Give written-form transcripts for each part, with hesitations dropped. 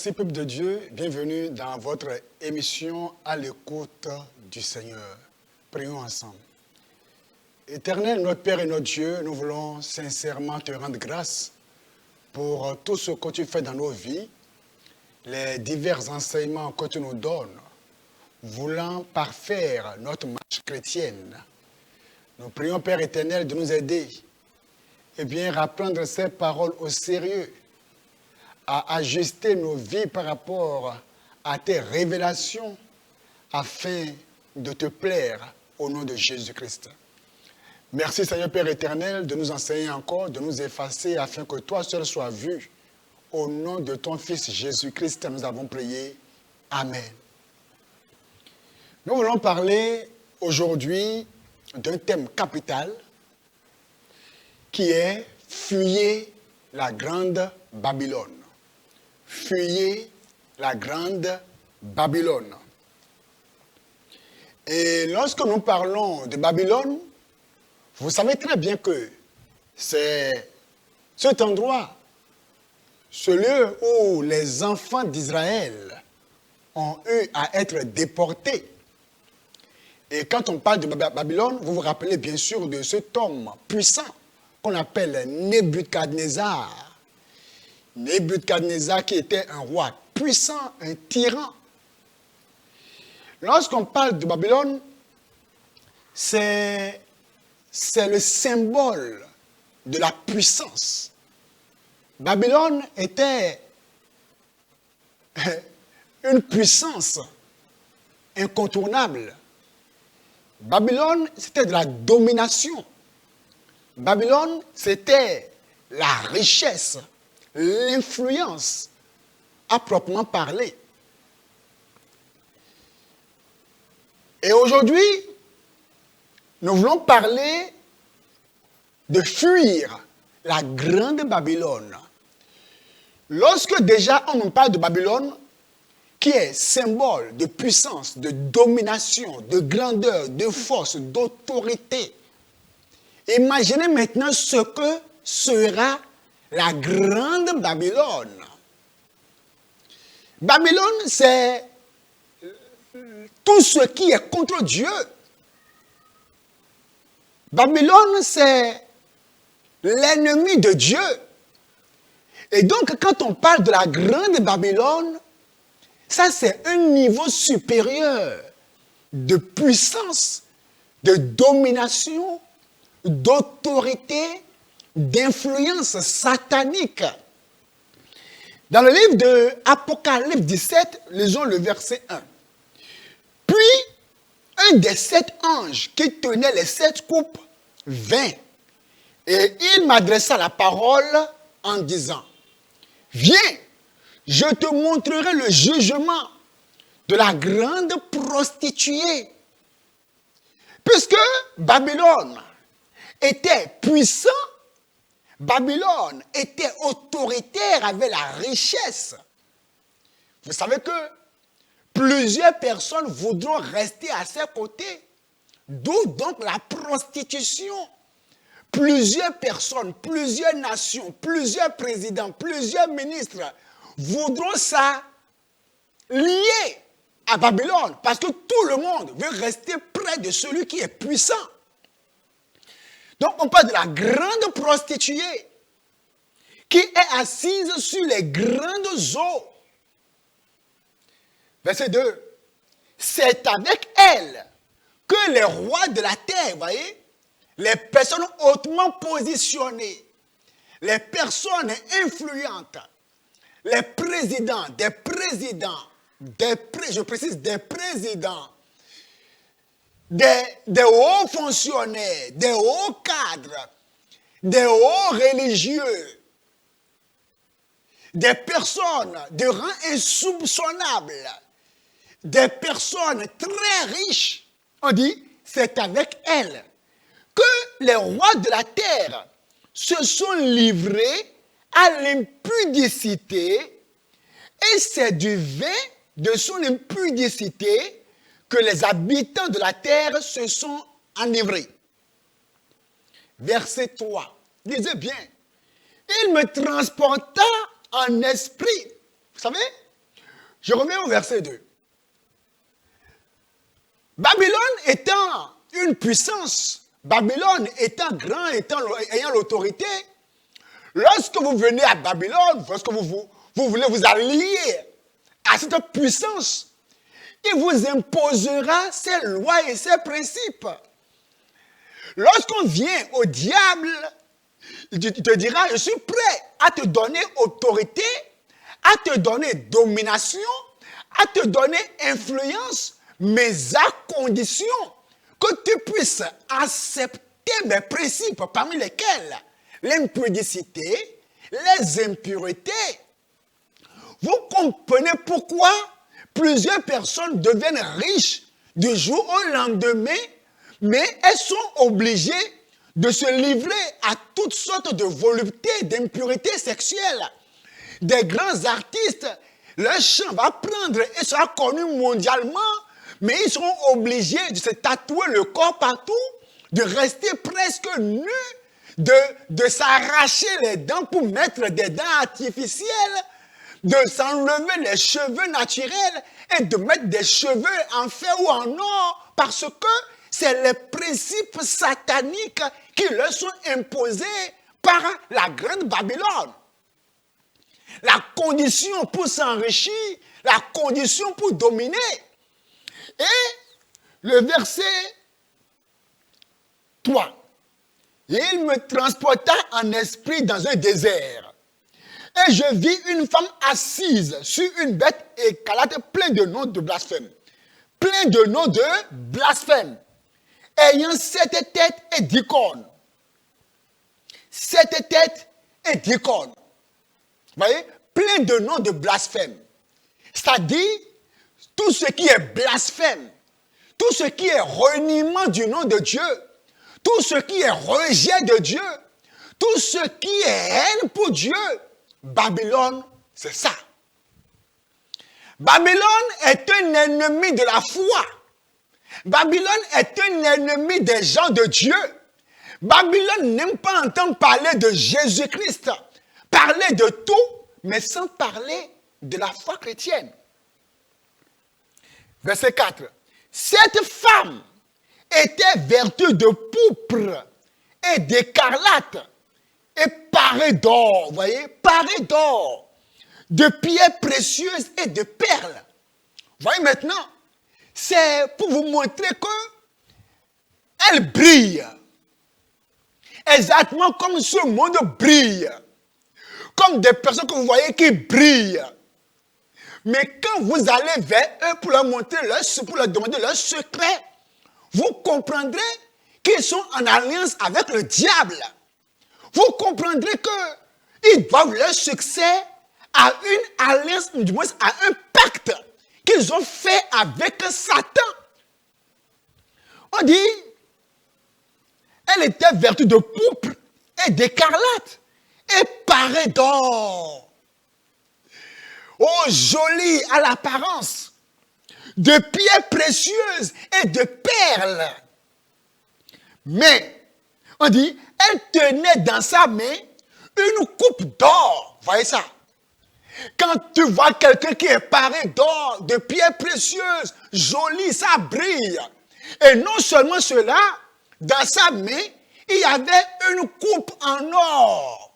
Merci, peuple de Dieu. Bienvenue dans votre émission à l'écoute du Seigneur. Prions ensemble. Éternel, notre Père et notre Dieu, nous voulons sincèrement te rendre grâce pour tout ce que tu fais dans nos vies, les divers enseignements que tu nous donnes, voulant parfaire notre marche chrétienne. Nous prions, Père éternel, de nous aider et bien reprendre ces paroles au sérieux, à ajuster nos vies par rapport à tes révélations afin de te plaire au nom de Jésus-Christ. Merci Seigneur Père éternel de nous enseigner encore, de nous effacer afin que toi seul sois vu. Au nom de ton Fils Jésus-Christ, nous avons prié. Amen. Nous voulons parler aujourd'hui d'un thème capital qui est « Fuyez la grande Babylone ». Fuyez la grande Babylone. Et lorsque nous parlons de Babylone, vous savez très bien que c'est cet endroit, ce lieu où les enfants d'Israël ont eu à être déportés. Et quand on parle de Babylone, vous vous rappelez bien sûr de cet homme puissant qu'on appelle Nebuchadnezzar. Nebuchadnezzar qui était un roi puissant, un tyran. Lorsqu'on parle de Babylone, c'est le symbole de la puissance. Babylone était une puissance incontournable. Babylone, c'était de la domination. Babylone, c'était la richesse, l'influence, à proprement parler. Et aujourd'hui, nous voulons parler de fuir la grande Babylone. Lorsque déjà on nous parle de Babylone, qui est symbole de puissance, de domination, de grandeur, de force, d'autorité, imaginez maintenant ce que sera la grande Babylone. Babylone, c'est tout ce qui est contre Dieu. Babylone, c'est l'ennemi de Dieu. Et donc, quand on parle de la grande Babylone, ça, c'est un niveau supérieur de puissance, de domination, d'autorité, d'influence satanique. Dans le livre de Apocalypse 17, lisons le verset 1. Puis, un des 7 anges qui tenait les 7 coupes vint, et il m'adressa la parole en disant, « Viens, je te montrerai le jugement de la grande prostituée. » Puisque Babylone était puissant, Babylone était autoritaire, avait la richesse. Vous savez que plusieurs personnes voudront rester à ses côtés, d'où donc la prostitution. Plusieurs personnes, plusieurs nations, plusieurs présidents, plusieurs ministres voudront s'allier à Babylone parce que tout le monde veut rester près de celui qui est puissant. Donc on parle de la grande prostituée qui est assise sur les grandes eaux. Verset 2. C'est avec elle que les rois de la terre, voyez, les personnes hautement positionnées, les personnes influentes, les présidents, je précise des présidents, des hauts fonctionnaires, des hauts cadres, des hauts religieux, des personnes de rang insoupçonnable, des personnes très riches. On dit, c'est avec elles que les rois de la terre se sont livrés à l'impudicité, et c'est du vin de son impudicité que les habitants de la terre se sont enivrés. Verset 3. Lisez bien. Il me transporta en esprit. Vous savez, Je reviens au verset 2. Babylone étant une puissance, Babylone étant grand, ayant l'autorité, lorsque vous venez à Babylone, lorsque vous voulez vous allier à cette puissance, il vous imposera ses lois et ses principes. Lorsqu'on vient au diable, il te dira, je suis prêt à te donner autorité, à te donner domination, à te donner influence, mais à condition que tu puisses accepter mes principes, parmi lesquels l'impudicité, les impuretés. Vous comprenez pourquoi plusieurs personnes deviennent riches du jour au lendemain, mais elles sont obligées de se livrer à toutes sortes de voluptés, d'impuretés sexuelles. Des grands artistes, leur chant va prendre et sera connu mondialement, mais ils seront obligés de se tatouer le corps partout, de rester presque nus, de s'arracher les dents pour mettre des dents artificielles, de s'enlever les cheveux naturels et de mettre des cheveux en fer ou en or, parce que c'est les principes sataniques qui leur sont imposés par la grande Babylone. La condition pour s'enrichir, la condition pour dominer. Et le verset 3. Il me transporta en esprit dans un désert. Et je vis une femme assise sur une bête écarlate plein de noms de blasphème. Plein de noms de blasphème. Ayant 7 têtes et 10 cornes. 7 têtes et 10 cornes. Vous voyez? Plein de noms de blasphème. C'est-à-dire, tout ce qui est blasphème, tout ce qui est reniement du nom de Dieu, tout ce qui est rejet de Dieu, tout ce qui est haine pour Dieu, Babylone, c'est ça. Babylone est un ennemi de la foi. Babylone est un ennemi des gens de Dieu. Babylone n'aime pas entendre parler de Jésus-Christ, parler de tout, mais sans parler de la foi chrétienne. Verset 4. Cette femme était vêtue de pourpre et d'écarlate et parée d'or, vous voyez, parée d'or, de pierres précieuses et de perles. Vous voyez maintenant, c'est pour vous montrer que elle brille. Exactement comme ce monde brille. Comme des personnes que vous voyez qui brillent. Mais quand vous allez vers eux pour leur montrer pour leur demander leur secret, vous comprendrez qu'ils sont en alliance avec le diable. Vous comprendrez qu'ils doivent leur succès à une alliance, du moins à un pacte qu'ils ont fait avec Satan. On dit, elle était vêtue de pourpre et d'écarlate et parée d'or. Oh, jolie à l'apparence, de pierres précieuses et de perles. Mais, on dit, elle tenait dans sa main une coupe d'or. Voyez ça? Quand tu vois quelqu'un qui est paré d'or, de pierres précieuses, joli, ça brille. Et non seulement cela, dans sa main, il y avait une coupe en or.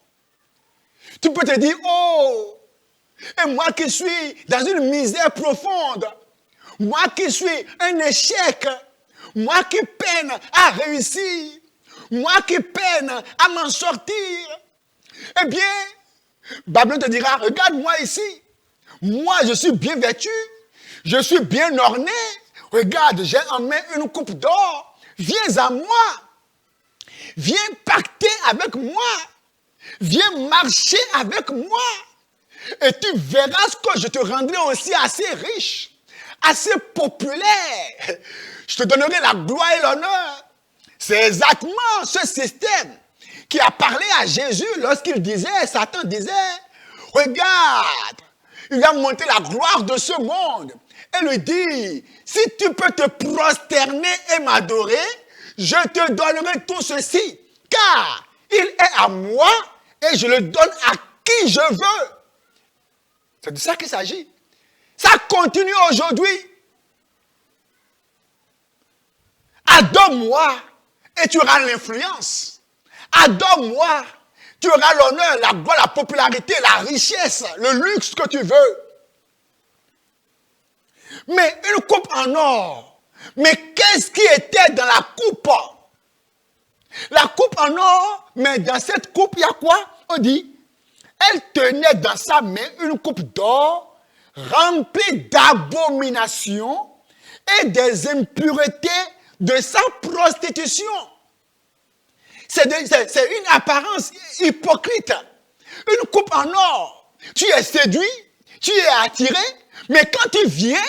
Tu peux te dire, oh, et moi qui suis dans une misère profonde, moi qui suis un échec, moi qui peine à réussir, moi qui peine à m'en sortir, eh bien, Babylone te dira, regarde-moi ici, moi je suis bien vêtu, je suis bien orné, regarde, j'ai en main une coupe d'or, viens à moi, viens pacter avec moi, viens marcher avec moi, et tu verras que je te rendrai aussi assez riche, assez populaire. Je te donnerai la gloire et l'honneur. C'est exactement ce système qui a parlé à Jésus lorsqu'il disait, Satan disait, regarde, il va montrer la gloire de ce monde. Et lui dit, si tu peux te prosterner et m'adorer, je te donnerai tout ceci, car il est à moi et je le donne à qui je veux. C'est de ça qu'il s'agit. Ça continue aujourd'hui. Adore-moi et tu auras l'influence. Adore-moi, tu auras l'honneur, la gloire, la popularité, la richesse, le luxe que tu veux. Mais une coupe en or. Mais qu'est-ce qui était dans la coupe? La coupe en or, mais dans cette coupe, il y a quoi? On dit, elle tenait dans sa main une coupe d'or remplie d'abominations et des impuretés de sa prostitution. C'est une apparence hypocrite. Une coupe en or. Tu es séduit, tu es attiré, mais quand tu viens,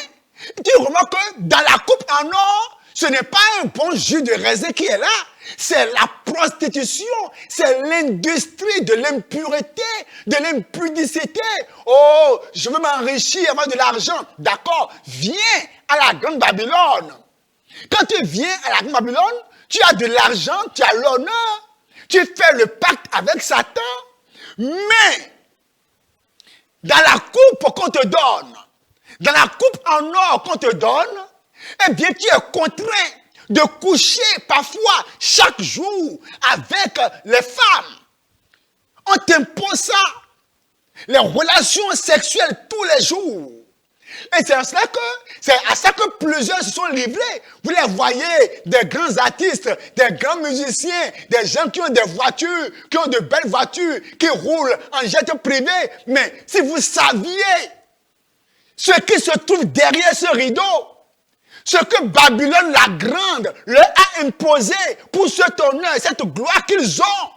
tu remarques que dans la coupe en or, ce n'est pas un bon jus de raisin qui est là. C'est la prostitution, c'est l'industrie de l'impureté, de l'impudicité. Oh, je veux m'enrichir, avoir de l'argent. D'accord, viens à la grande Babylone. Quand tu viens à la grande Babylone, tu as de l'argent, tu as l'honneur, tu fais le pacte avec Satan, mais dans la coupe qu'on te donne, dans la coupe en or qu'on te donne, eh bien tu es contraint de coucher parfois chaque jour avec les femmes. On t'impose ça, les relations sexuelles tous les jours. Et c'est à ça que plusieurs se sont livrés. Vous les voyez, des grands artistes, des grands musiciens, des gens qui ont des voitures, qui ont de belles voitures, qui roulent en jet privé. Mais si vous saviez ce qui se trouve derrière ce rideau, ce que Babylone la Grande leur a imposé pour cet honneur et cette gloire qu'ils ont.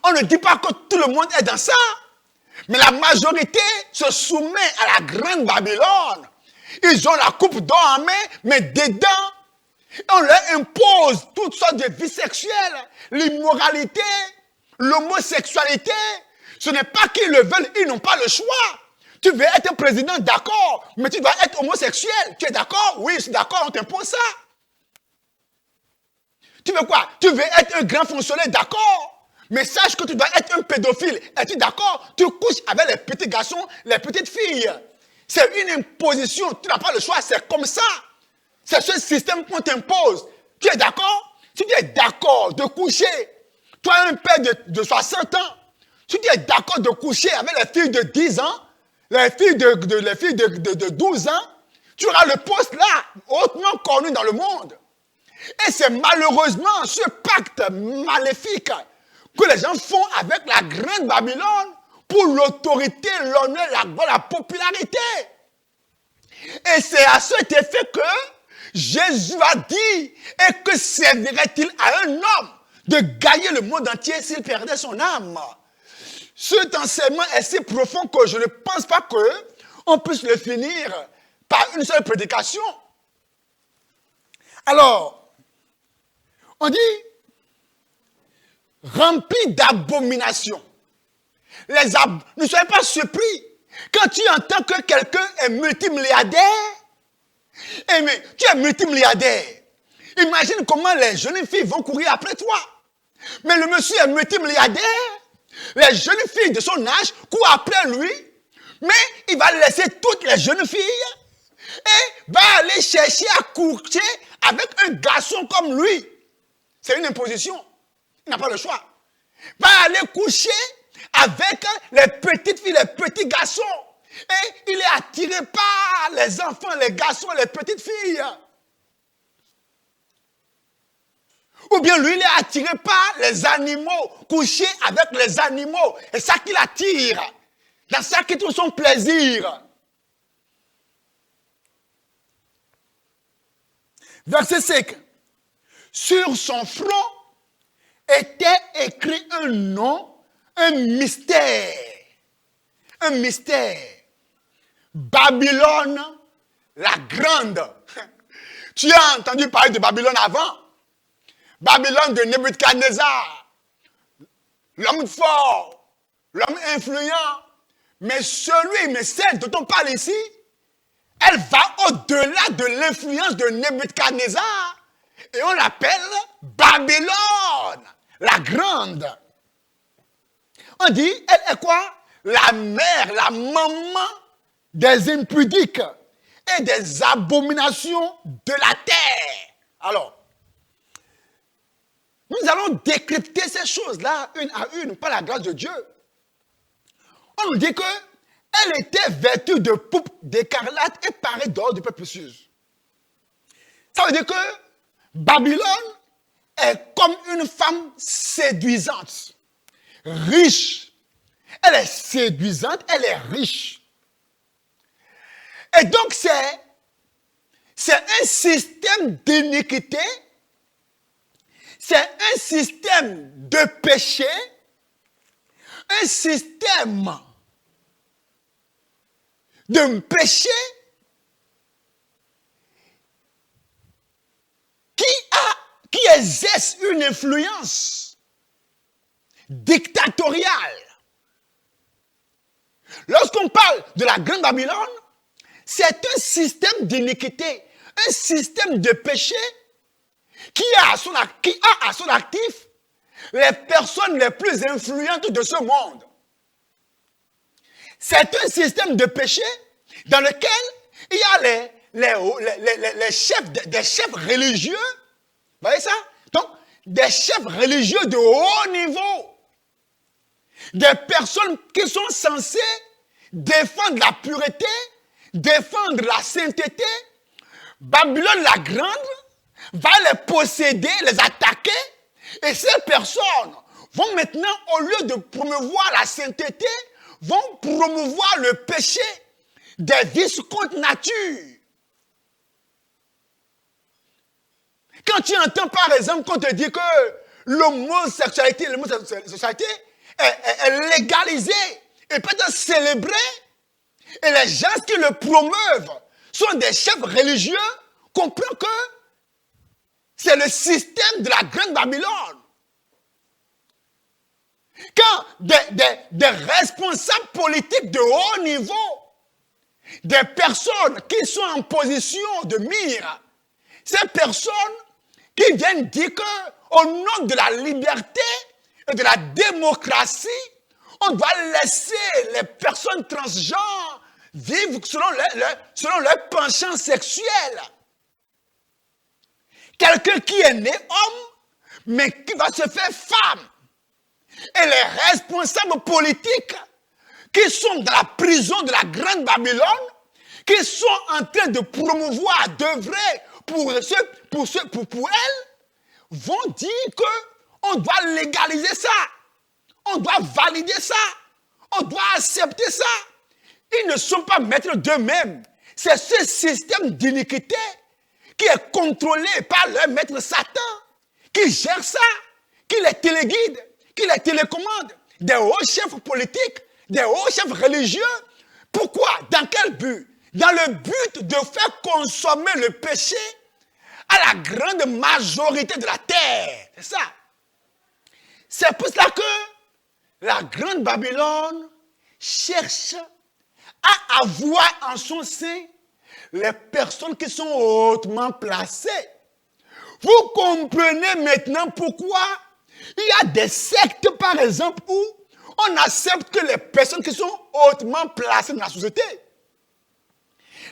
On ne dit pas que tout le monde est dans ça. Mais la majorité se soumet à la grande Babylone. Ils ont la coupe d'or en main, mais dedans, on leur impose toutes sortes de vies sexuelles, l'immoralité, l'homosexualité. Ce n'est pas qu'ils le veulent, ils n'ont pas le choix. Tu veux être président, d'accord, mais tu dois être homosexuel. Tu es d'accord? Oui, je suis d'accord, on t'impose ça. Tu veux quoi? Tu veux être un grand fonctionnaire, d'accord? Mais sache que tu dois être un pédophile. Es-tu d'accord? Tu couches avec les petits garçons, les petites filles. C'est une imposition. Tu n'as pas le choix. C'est comme ça. C'est ce système qu'on t'impose. Tu es d'accord? Si tu es d'accord de coucher, toi un père de 60 ans, si tu es d'accord de coucher avec les filles de 10 ans, les filles de 12 ans, tu auras le poste là, hautement connu dans le monde. Et c'est malheureusement ce pacte maléfique que les gens font avec la grande Babylone pour l'autorité, l'honneur, la gloire, la popularité. Et c'est à cet effet que Jésus a dit, et que servirait-il à un homme de gagner le monde entier s'il perdait son âme? Cet enseignement est si profond que je ne pense pas qu'on puisse le finir par une seule prédication. Alors, on dit, rempli d'abominations. Ne soyez pas surpris quand tu entends que quelqu'un est multimilliardaire. Eh mais tu es multimilliardaire. Imagine comment les jeunes filles vont courir après toi. Mais le monsieur est multimilliardaire. Les jeunes filles de son âge courent après lui. Mais il va laisser toutes les jeunes filles et va aller chercher à coucher avec un garçon comme lui. C'est une imposition. Il n'a pas le choix. Va aller coucher avec les petites filles, les petits garçons. Et il est attiré par les enfants, les garçons, les petites filles. Ou bien lui, il est attiré par les animaux, coucher avec les animaux. Et ça qui l'attire. Dans ça qui trouve son plaisir. Verset 5. Sur son front était écrit un nom, un mystère. Un mystère. Babylone la grande. Tu as entendu parler de Babylone avant? Babylone de Nebuchadnezzar. L'homme fort, l'homme influent. Mais celle dont on parle ici, elle va au-delà de l'influence de Nebuchadnezzar. Et on l'appelle Babylone, la grande. On dit, elle est quoi? La mère, la maman des impudiques et des abominations de la terre. Alors, nous allons décrypter ces choses-là une à une par la grâce de Dieu. On nous dit qu'elle était vêtue de pourpre, d'écarlate et parée d'or de perles précieuses. Ça veut dire que Babylone est comme une femme séduisante, riche. Elle est séduisante, elle est riche. Et donc c'est un système d'iniquité, c'est un système de péché, un système de péché qui exerce une influence dictatoriale. Lorsqu'on parle de la Grande Babylone, c'est un système d'iniquité, un système de péché qui a à son actif les personnes les plus influentes de ce monde. C'est un système de péché dans lequel il y a les chefs, des chefs religieux. Vous voyez ça? Donc, des chefs religieux de haut niveau. Des personnes qui sont censées défendre la pureté, défendre la sainteté. Babylone la Grande va les posséder, les attaquer. Et ces personnes vont maintenant, au lieu de promouvoir la sainteté, vont promouvoir le péché, des vices contre nature. Quand tu entends par exemple qu'on te dit que l'homosexualité est légalisée et peut-être célébrée, et les gens qui le promeuvent sont des chefs religieux, comprennent que c'est le système de la Grande Babylone. Quand des responsables politiques de haut niveau, des personnes qui sont en position de mire, ces personnes qui viennent dire qu'au nom de la liberté et de la démocratie, on doit laisser les personnes transgenres vivre selon leur penchant sexuel. Quelqu'un qui est né homme, mais qui va se faire femme. Et les responsables politiques qui sont dans la prison de la Grande Babylone, qui sont en train de promouvoir, d'œuvrer pour elles, vont dire qu'on doit légaliser ça, on doit valider ça, on doit accepter ça. Ils ne sont pas maîtres d'eux-mêmes. C'est ce système d'iniquité qui est contrôlé par leur maître Satan, qui gère ça, qui les téléguide, qui les télécommande, des hauts chefs politiques, des hauts chefs religieux. Pourquoi? Dans quel but? Dans le but de faire consommer le péché à la grande majorité de la terre. C'est ça. C'est pour cela que la Grande Babylone cherche à avoir en son sein les personnes qui sont hautement placées. Vous comprenez maintenant pourquoi il y a des sectes, par exemple, où on accepte que les personnes qui sont hautement placées dans la société,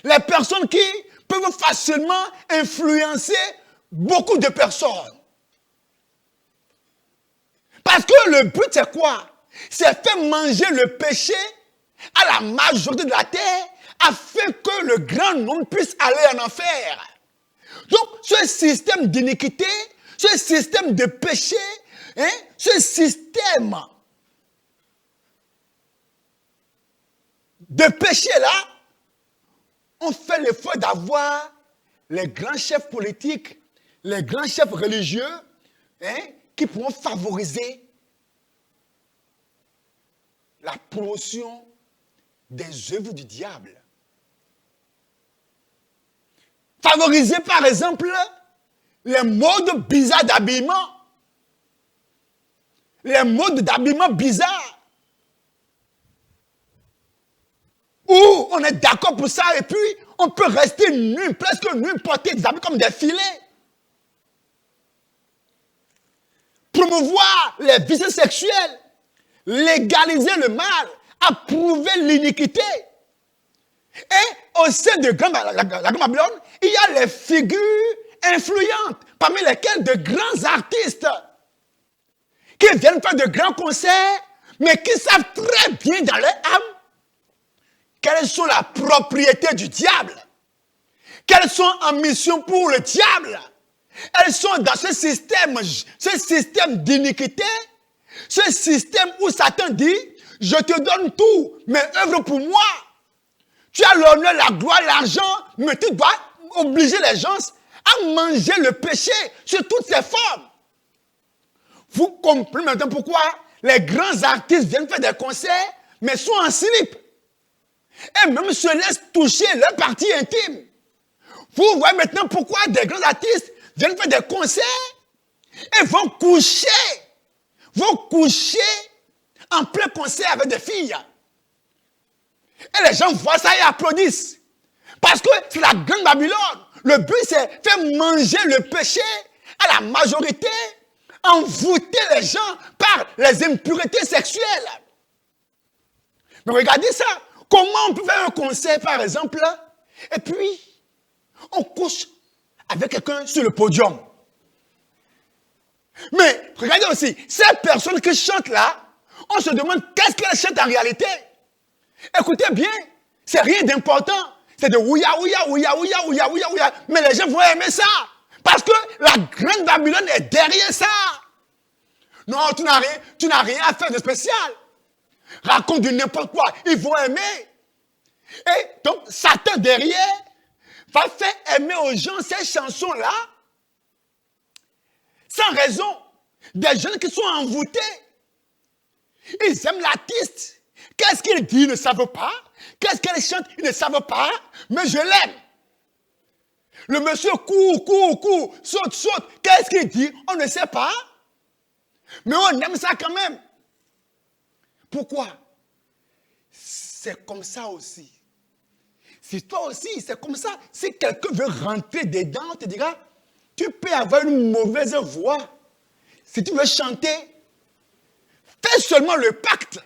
les personnes qui peuvent facilement influencer beaucoup de personnes. Parce que le but, c'est quoi? C'est faire manger le péché à la majorité de la terre afin que le grand nombre puisse aller en enfer. Donc, ce système d'iniquité, ce système de péché, ce système de péché-là, on fait l'effort d'avoir les grands chefs politiques, les grands chefs religieux, qui pourront favoriser la promotion des œuvres du diable. Favoriser, par exemple, les modes bizarres d'habillement. Les modes d'habillement bizarres. Où on est d'accord pour ça et puis on peut rester nu, presque nu, porter des habits comme des filets. Promouvoir les vices sexuels. Légaliser le mal. Approuver l'iniquité. Et au sein de la Grande Babylone, il y a les figures influentes, parmi lesquelles de grands artistes qui viennent faire de grands concerts, mais qui savent très bien dans leur âme quelles sont la propriété du diable, qu'elles sont en mission pour le diable. Elles sont dans ce système d'iniquité, ce système où Satan dit, je te donne tout, mais œuvre pour moi. Tu as l'honneur, la gloire, l'argent, mais tu dois obliger les gens à manger le péché sous toutes ses formes. Vous comprenez maintenant pourquoi les grands artistes viennent faire des concerts, mais sont en slip. Et même se laissent toucher leur partie intime. Vous voyez maintenant pourquoi des grands artistes viennent faire des concerts et vont coucher en plein concert avec des filles. Et les gens voient ça et applaudissent. Parce que c'est la Grande Babylone. Le but, c'est faire manger le péché à la majorité, envoûter les gens par les impuretés sexuelles. Mais regardez ça. Comment on peut faire un concert, par exemple, et puis on couche avec quelqu'un sur le podium. Mais regardez aussi, ces personnes qui chantent là, on se demande qu'est-ce qu'elles chantent en réalité. Écoutez bien, c'est rien d'important. C'est de ouya, ouya, ouya, ouya, ouya, ouya, ouya. Mais les gens vont aimer ça. Parce que la Grande Babylone est derrière ça. Non, tu n'as rien à faire de spécial. Raconte du n'importe quoi. Ils vont aimer. Et donc, Satan derrière va faire aimer aux gens ces chansons-là sans raison. Des jeunes qui sont envoûtés. Ils aiment l'artiste. Qu'est-ce qu'il dit, ils ne savent pas. Qu'est-ce qu'elle chante, ils ne savent pas. Mais je l'aime. Le monsieur court, saute. Qu'est-ce qu'il dit, on ne sait pas. Mais on aime ça quand même. Pourquoi? C'est comme ça aussi. Si toi aussi, c'est comme ça. Si quelqu'un veut rentrer dedans, on te dira, tu peux avoir une mauvaise voix. Si tu veux chanter, fais seulement le pacte.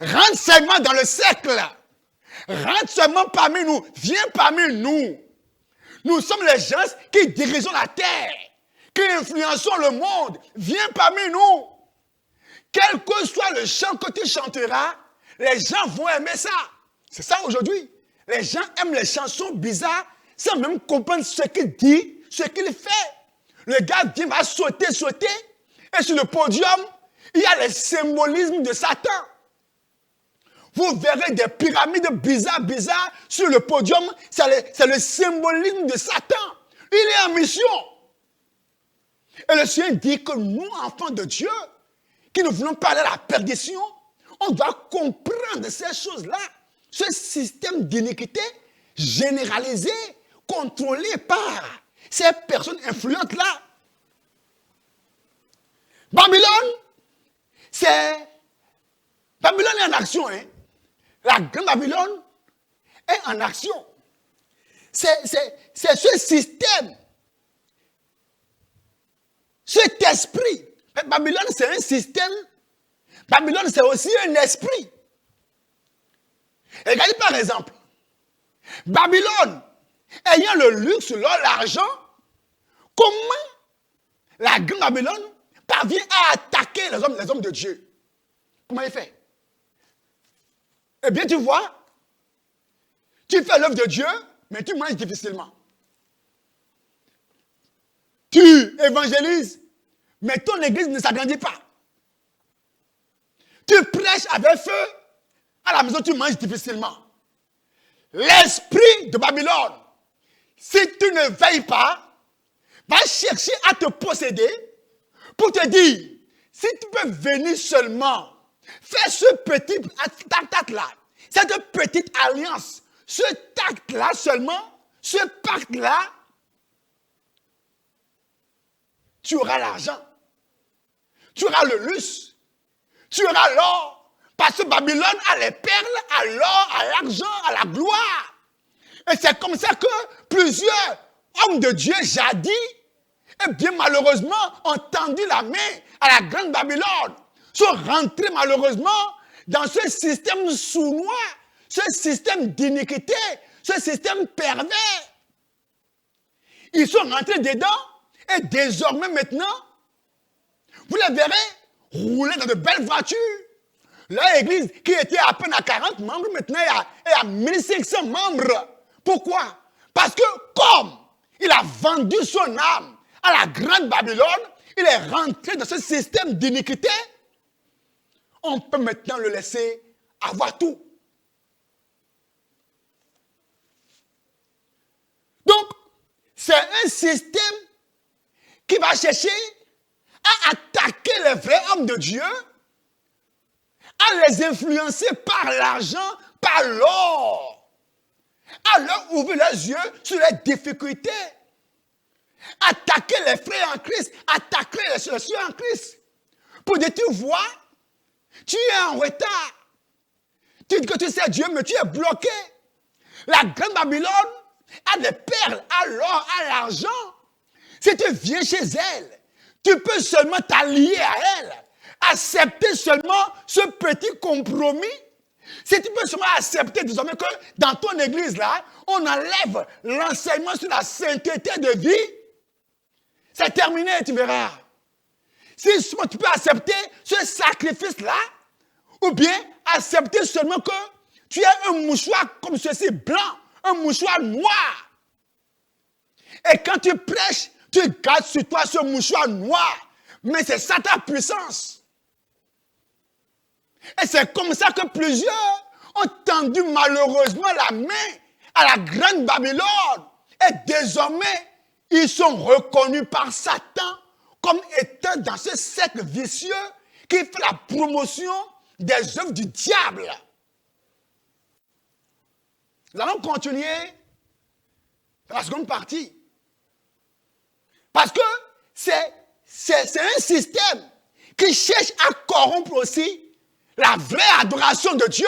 Rentre seulement dans le cercle. Rentre seulement parmi nous. Viens parmi nous. Nous sommes les gens qui dirigeons la terre, qui influençons le monde. Viens parmi nous. Quel que soit le chant que tu chanteras, les gens vont aimer ça. C'est ça aujourd'hui. Les gens aiment les chansons bizarres sans même comprendre ce qu'il dit, ce qu'il fait. Le gars va sauter. Et sur le podium, il y a les symbolismes de Satan. Vous verrez des pyramides bizarres sur le podium. C'est le symbolisme de Satan. Il est en mission. Et le Seigneur dit que nous, enfants de Dieu, qui nous voulons parler à la perdition, on doit comprendre ces choses-là. Ce système d'iniquité généralisé, contrôlé par ces personnes influentes-là. Babylone est en action. Hein? La Grande Babylone est en action. C'est ce système, cet esprit. Babylone, c'est un système. Babylone, c'est aussi un esprit. Regardez par exemple, Babylone, ayant le luxe, l'or, l'argent, comment la Grande Babylone parvient à attaquer les hommes de Dieu? Comment il fait? Eh bien, tu vois, tu fais l'œuvre de Dieu, mais tu manges difficilement. Tu évangélises, mais ton église ne s'agrandit pas. Tu prêches avec feu, à la maison tu manges difficilement. L'esprit de Babylone, si tu ne veilles pas, va chercher à te posséder pour te dire, si tu peux venir seulement, faire ce petit acte-là, cette petite alliance, ce acte-là seulement, ce pacte-là, tu auras l'argent, tu auras le luxe, tu auras l'or, parce que Babylone a les perles, a l'or, a l'argent, a la gloire. Et c'est comme ça que plusieurs hommes de Dieu jadis, et bien malheureusement, ont tendu la main à la Grande Babylone, sont rentrés malheureusement dans ce système sournois, ce système d'iniquité, ce système pervers. Ils sont rentrés dedans et désormais maintenant, vous les verrez rouler dans de belles voitures. L'église qui était à peine à 40 membres, maintenant est à 1500 membres. Pourquoi? Parce que comme il a vendu son âme à la grande Babylone, il est rentré dans ce système d'iniquité, on peut maintenant le laisser avoir tout. Donc, c'est un système qui va chercher à attaquer les vrais hommes de Dieu, à les influencer par l'argent, par l'or, à leur ouvrir les yeux sur les difficultés, attaquer les frères en Christ, attaquer les sœurs en Christ. Pour dire, tu vois, tu es en retard. Tu dis que tu sais Dieu, mais tu es bloqué. La grande Babylone a des perles, à l'or, à l'argent. Si tu viens chez elle, tu peux seulement t'allier à elle, accepter seulement ce petit compromis. Si tu peux seulement accepter désormais que dans ton église là, on enlève l'enseignement sur la sainteté de vie, c'est terminé, tu verras. Si tu peux accepter ce sacrifice-là, ou bien accepter seulement que tu as un mouchoir comme ceci, blanc, un mouchoir noir. Et quand tu prêches, tu gardes sur toi ce mouchoir noir. Mais c'est ça ta puissance. Et c'est comme ça que plusieurs ont tendu malheureusement la main à la grande Babylone. Et désormais, ils sont reconnus par Satan comme étant dans ce cercle vicieux qui fait la promotion des œuvres du diable. Nous allons continuer dans la seconde partie. Parce que c'est un système qui cherche à corrompre aussi la vraie adoration de Dieu.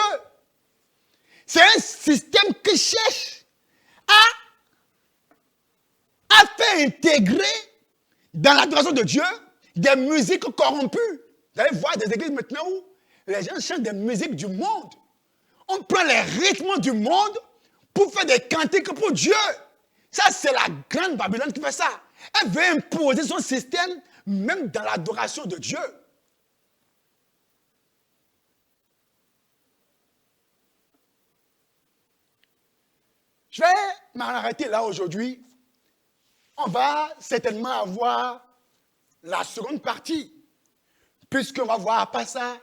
C'est un système qui cherche à faire intégrer dans l'adoration de Dieu des musiques corrompues. Vous allez voir des églises maintenant où les gens chantent des musiques du monde. On prend les rythmes du monde pour faire des cantiques pour Dieu. Ça, c'est la grande Babylone qui fait ça. Elle veut imposer son système même dans l'adoration de Dieu. Je vais m'en arrêter là aujourd'hui. On va certainement avoir la seconde partie, puisqu'on va voir après ça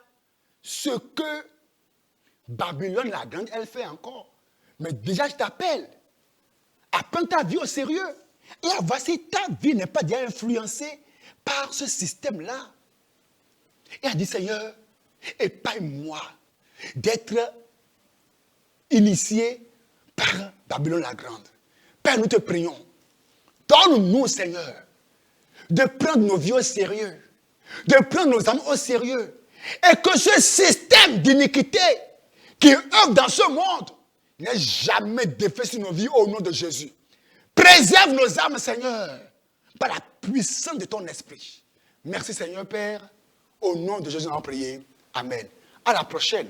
ce que Babylone la grande, elle fait encore. Mais déjà, je t'appelle à prendre ta vie au sérieux. Et à voir si ta vie n'est pas déjà influencée par ce système-là. Et à dire, Seigneur, épargne-moi d'être initié par Babylone la grande. Père, nous te prions. Donne-nous, Seigneur, de prendre nos vies au sérieux, de prendre nos âmes au sérieux, et que ce système d'iniquité qui œuvre dans ce monde n'ait jamais d'effet sur nos vies au nom de Jésus. Préserve nos âmes, Seigneur, par la puissance de ton esprit. Merci, Seigneur Père. Au nom de Jésus, nous avons prié. Amen. À la prochaine.